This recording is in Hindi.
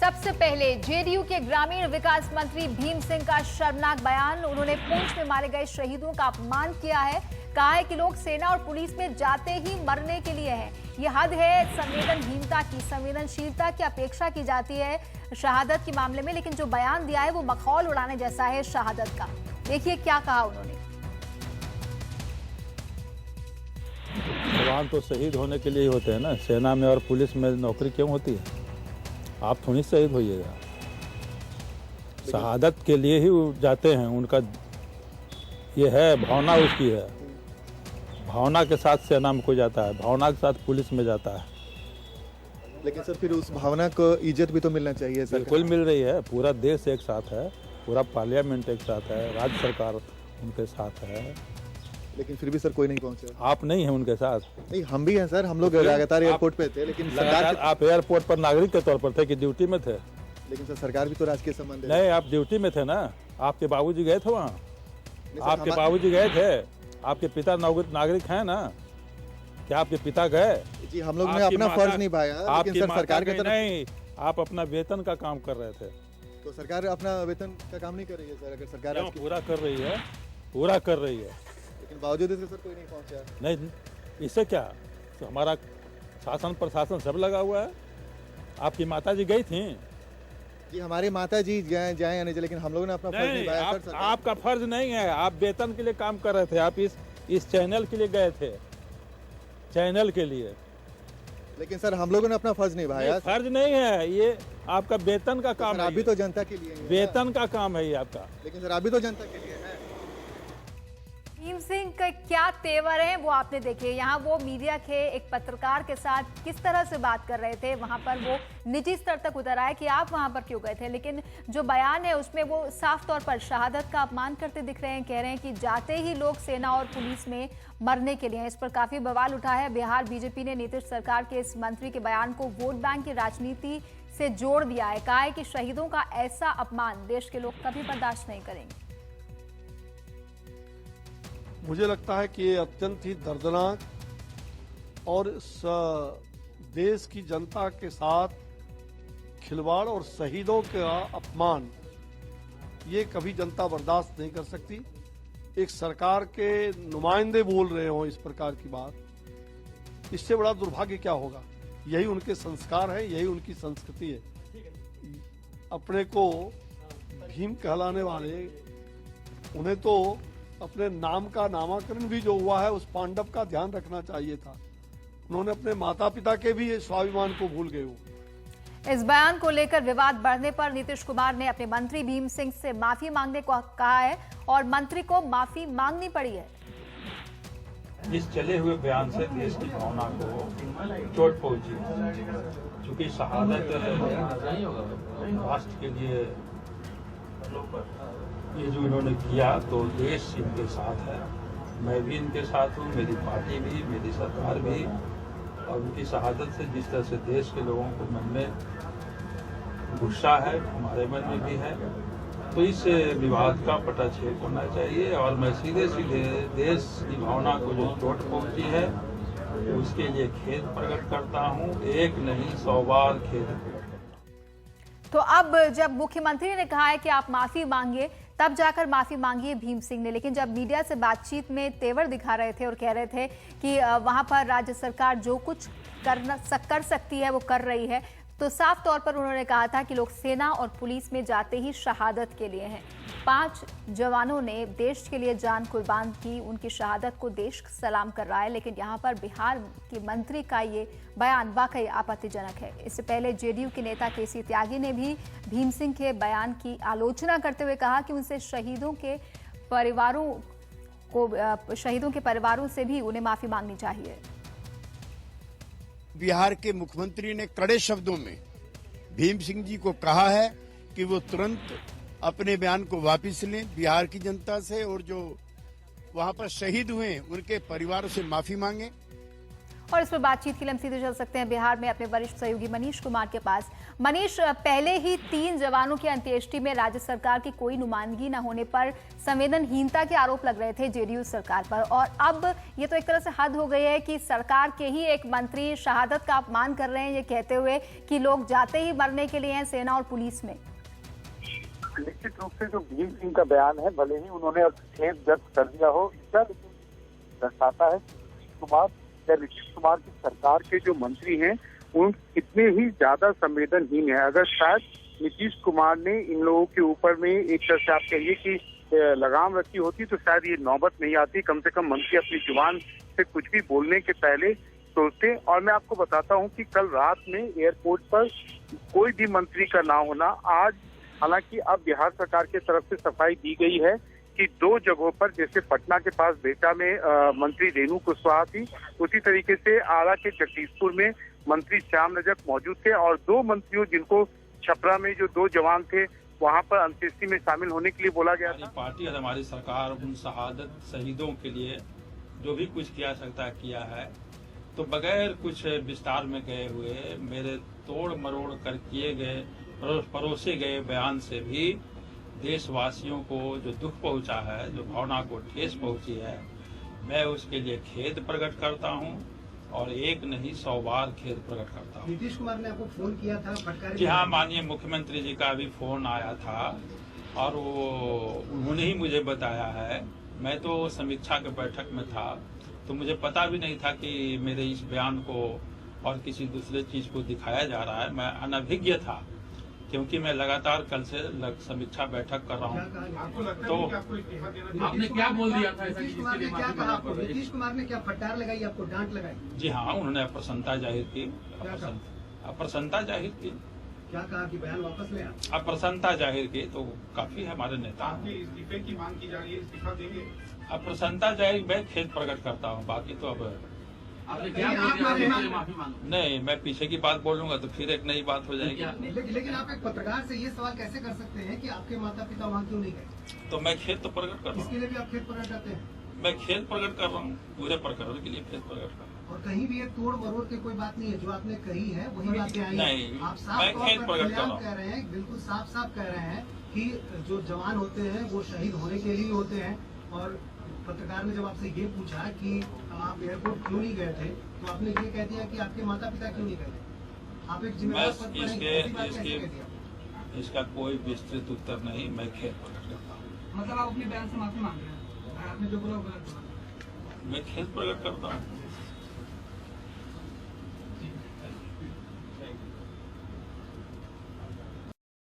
सबसे पहले जेडीयू के ग्रामीण विकास मंत्री भीम सिंह का शर्मनाक बयान। उन्होंने पुंछ में मारे गए शहीदों का अपमान किया है। कहा है कि लोग सेना और पुलिस में जाते ही मरने के लिए हैं। ये हद है संवेदनहीनता की, संवेदनशीलता की अपेक्षा की जाती है शहादत के मामले में, लेकिन जो बयान दिया है वो मखौल उड़ाने जैसा है शहादत का। देखिए क्या कहा उन्होंने। जवान तो शहीद होने के लिए ही होते हैं ना, सेना में और पुलिस में नौकरी क्यों होती है? आप थोड़ी शहीद होइएगा, शहादत के लिए ही जाते हैं। उनका ये है, भावना उसकी है। भावना के साथ सेना में कोई जाता है, भावना के साथ पुलिस में जाता है। लेकिन सर फिर उस भावना को इज्जत भी तो मिलना चाहिए सर। बिल्कुल मिल रही है। पूरा देश एक साथ है, पूरा पार्लियामेंट एक साथ है, राज्य सरकार उनके साथ है। लेकिन फिर भी सर कोई नहीं पहुंचा। आप नहीं हैं उनके साथ? नहीं, हम भी हैं सर। हम लोग लगातार एयरपोर्ट पे थे, लेकिन सरकार आप एयरपोर्ट पर नागरिक के तौर पर थे कि ड्यूटी में थे? लेकिन सर सरकार भी तो राजकीय संबंध है। नहीं, आप ड्यूटी में थे ना। आपके बाबूजी गए थे वहाँ? आपके बाबूजी गए थे? आपके पिता नागरिक हैं ना? क्या आपके पिता गए? जी, हम लोग ने अपना फर्ज निभाया, लेकिन सर सरकार के तरफ नहीं, आप अपना वेतन का काम कर रहे थे। तो सरकार अपना वेतन का काम नहीं कर रही है सर। अगर सरकार पूरा कर रही है, पूरा कर रही है, लेकिन बावजूद इसके सर कोई नहीं पहुंचा। नहीं, इससे क्या? तो हमारा शासन प्रशासन सब लगा हुआ है। आपकी माता जी गई थी? जी, हमारी माता जी जाए या नहीं, लेकिन हम लोगों ने अपना फर्ज निभाया सर। आपका फर्ज नहीं है, आप वेतन के लिए काम कर रहे थे। आप इस चैनल के लिए गए थे, चैनल के लिए। लेकिन सर हम लोगों ने अपना फर्ज निभाया। फर्ज नहीं है, ये आपका वेतन का काम है। आप भी तो जनता के लिए वेतन का काम है ये आपका। लेकिन सर आप भी तो जनता के लिए है। भीम सिंह का क्या तेवर है वो आपने देखे। यहाँ वो मीडिया के एक पत्रकार के साथ किस तरह से बात कर रहे थे, वहां पर वो निजी स्तर तक उतर आए कि आप वहां पर क्यों गए थे। लेकिन जो बयान है उसमें वो साफ तौर पर शहादत का अपमान करते दिख रहे हैं। कह रहे हैं कि जाते ही लोग सेना और पुलिस में मरने के लिए हैं। इस पर काफी बवाल उठा है। बिहार बीजेपी ने नीतीश सरकार के इस मंत्री के बयान को वोट बैंक की राजनीति से जोड़ दिया है। कहा है कि शहीदों का ऐसा अपमान देश के लोग कभी बर्दाश्त नहीं करेंगे। मुझे लगता है कि ये अत्यंत ही दर्दनाक और देश की जनता के साथ खिलवाड़ और शहीदों का अपमान, ये कभी जनता बर्दाश्त नहीं कर सकती। एक सरकार के नुमाइंदे बोल रहे हो इस प्रकार की बात, इससे बड़ा दुर्भाग्य क्या होगा? यही उनके संस्कार है, यही उनकी संस्कृति है। अपने को भीम कहलाने वाले, उन्हें तो अपने नाम का नामकरण भी जो हुआ है उस पांडव का ध्यान रखना चाहिए था। उन्होंने अपने माता पिता के भी स्वाभिमान को भूल गए हो। इस बयान को लेकर विवाद बढ़ने पर नीतीश कुमार ने अपने मंत्री भीम सिंह से माफी मांगने को कहा है और मंत्री को माफी मांगनी पड़ी है। इस चले हुए बयान से देश की भावना को चोट पहुंची। चूंकि शहादत राष्ट्र के लिए ये जो इन्होंने किया, तो देश इनके साथ है। मैं भी इनके साथ हूँ, मेरी पार्टी भी, मेरी सरकार भी। और उनकी शहादत से जिस तरह से देश के लोगों को मन में गुस्सा है, हमारे मन में भी है, तो इस विवाद का पटाक्षेप होना चाहिए। और मैं सीधे सीधे देश की भावना को जो चोट पहुंची है उसके लिए खेद प्रकट करता हूँ। एक नहीं 100 बार खेद प्रकट करता हूँ। तो अब जब मुख्यमंत्री ने कहा है कि आप माफी मांगिए, तब जाकर माफी मांगी है भीम सिंह ने। लेकिन जब मीडिया से बातचीत में तेवर दिखा रहे थे और कह रहे थे कि वहां पर राज्य सरकार जो कुछ कर सकती है वो कर रही है, तो साफ तौर पर उन्होंने कहा था कि लोग सेना और पुलिस में जाते ही शहादत के लिए हैं। 5 जवानों ने देश के लिए जान कुर्बान की, उनकी शहादत को देश सलाम कर रहा है। लेकिन यहाँ पर बिहार के मंत्री का ये बयान वाकई आपत्तिजनक है। इससे पहले जेडीयू के नेता केसी त्यागी ने भी भीम सिंह के बयान की आलोचना करते हुए कहा कि उनसे शहीदों के परिवारों से भी उन्हें माफी मांगनी चाहिए। बिहार के मुख्यमंत्री ने कड़े शब्दों में भीम सिंह जी को कहा है कि वो तुरंत अपने बयान को वापस लें बिहार की जनता से, और जो वहां पर शहीद हुए उनके परिवारों से माफी मांगे। और इस पर बातचीत के लिए हम सीधे चल सकते हैं बिहार में अपने वरिष्ठ सहयोगी मनीष कुमार के पास। मनीष, पहले ही 3 जवानों की अंत्येष्टि में राज्य सरकार की कोई नुमाइंदगी न होने पर संवेदनहीनता के आरोप लग रहे थे जेडीयू सरकार पर, और अब ये तो एक तरह से हद हो गई है कि सरकार के ही एक मंत्री शहादत का अपमान कर रहे हैं, ये कहते हुए कि लोग जाते ही मरने के लिए हैं सेना और पुलिस में। निश्चित रूप से जो भीम सिंह का बयान है, भले ही उन्होंने अब खेद व्यक्त कर दिया हो, इसका दर्शाता है नीतीश कुमार की सरकार के जो मंत्री हैं उन कितने ही ज्यादा संवेदनहीन है। अगर शायद नीतीश कुमार ने इन लोगों के ऊपर में एक तरह से आप कहिए कि लगाम रखी होती तो शायद ये नौबत नहीं आती। कम से कम मंत्री अपनी जुबान से कुछ भी बोलने के पहले सोचते। और मैं आपको बताता हूं कि कल रात में एयरपोर्ट पर कोई भी मंत्री का ना होना, आज हालांकि अब बिहार सरकार की तरफ से सफाई दी गई है कि 2 जगहों पर, जैसे पटना के पास बेटा में मंत्री रेणु कुशवाहा थी, उसी तरीके से आरा के जगदीशपुर में मंत्री श्याम रजक मौजूद थे, और 2 मंत्रियों जिनको छपरा में जो 2 जवान थे वहां पर अंत्येष्टि में शामिल होने के लिए बोला गया था। हमारी पार्टी और हमारी सरकार उन शहादत शहीदों के लिए जो भी कुछ किया सकता है किया है, तो बगैर कुछ विस्तार में गए हुए मेरे तोड़ मरोड़ कर किए गए परोसे गए बयान से भी देशवासियों को जो दुख पहुंचा है, जो भावना को ठेस पहुंची है, मैं उसके लिए खेद प्रकट करता हूं और एक नहीं 100 बार खेद प्रकट करता हूं। नीतीश कुमार ने आपको फोन किया था फटकारी? जी हाँ, माननीय मुख्यमंत्री जी का भी फोन आया था और वो उन्होंने ही मुझे बताया है। मैं तो समीक्षा के बैठक में था, तो मुझे पता भी नहीं था कि मेरे इस बयान को और किसी दूसरे चीज को दिखाया जा रहा है। मैं अनभिज्ञ था क्योंकि मैं लगातार कल से समीक्षा बैठक कर रहा हूँ। तो आपने क्या बोल दिया था? नीतीश कुमार ने क्या कहा आपको? नीतीश कुमार ने क्या फटकार लगाई, आपको डांट लगाई? जी हाँ, उन्होंने अप्रसन्नता जाहिर की। अप्रसन्नता जाहिर की। क्या कहा कि बयान वापस ले? अप्रसन्नता जाहिर की तो काफी हमारे नेता इस्तीफे की मांग की जा रही है, इस्तीफा देंगे? अप्रसन्नता जाहिर मैं खेद प्रकट करता हूँ, बाकी तो अब नहीं, मैं पीछे की बात बोलूंगा तो फिर एक नई बात हो जाएगी। लेकिन आप एक पत्रकार से ये सवाल कैसे कर सकते हैं कि आपके माता पिता वहाँ क्यों नहीं गए? तो मैं खेद तो प्रकट कर रहा हूँ। इसके लिए भी आप खेद प्रकट करते हैं? मैं खेद प्रकट कर रहा हूँ, पूरे प्रकरण के लिए खेद प्रकट कर रहा हूँ। और कहीं भी ये तोड़ मरोड़ की कोई बात नहीं है, जो आपने कही है वही बातें आई नहीं, आप साफ मैं खेद तौर पर प्रकट कर रहा हूँ। कह रहे हैं, बिल्कुल साफ साफ कह रहे हैं कि जो जवान होते हैं वो शहीद होने के लिए होते हैं। और पत्रकार ने जब आपसे ये पूछा कि आप एयरपोर्ट क्यों नहीं गए थे, तो आपने ये कह दिया कि आपके माता पिता क्यों नहीं गए थे। आप एक जिम्मेदार पद पर हैं, इसका कोई विस्तृत उत्तर नहीं, मैं खेद प्रकट करता हूँ। मतलब आप अपने बयान से माफी मांग रहे हैं? आपने जो बोला मैं खेद प्रकट करता हूँ।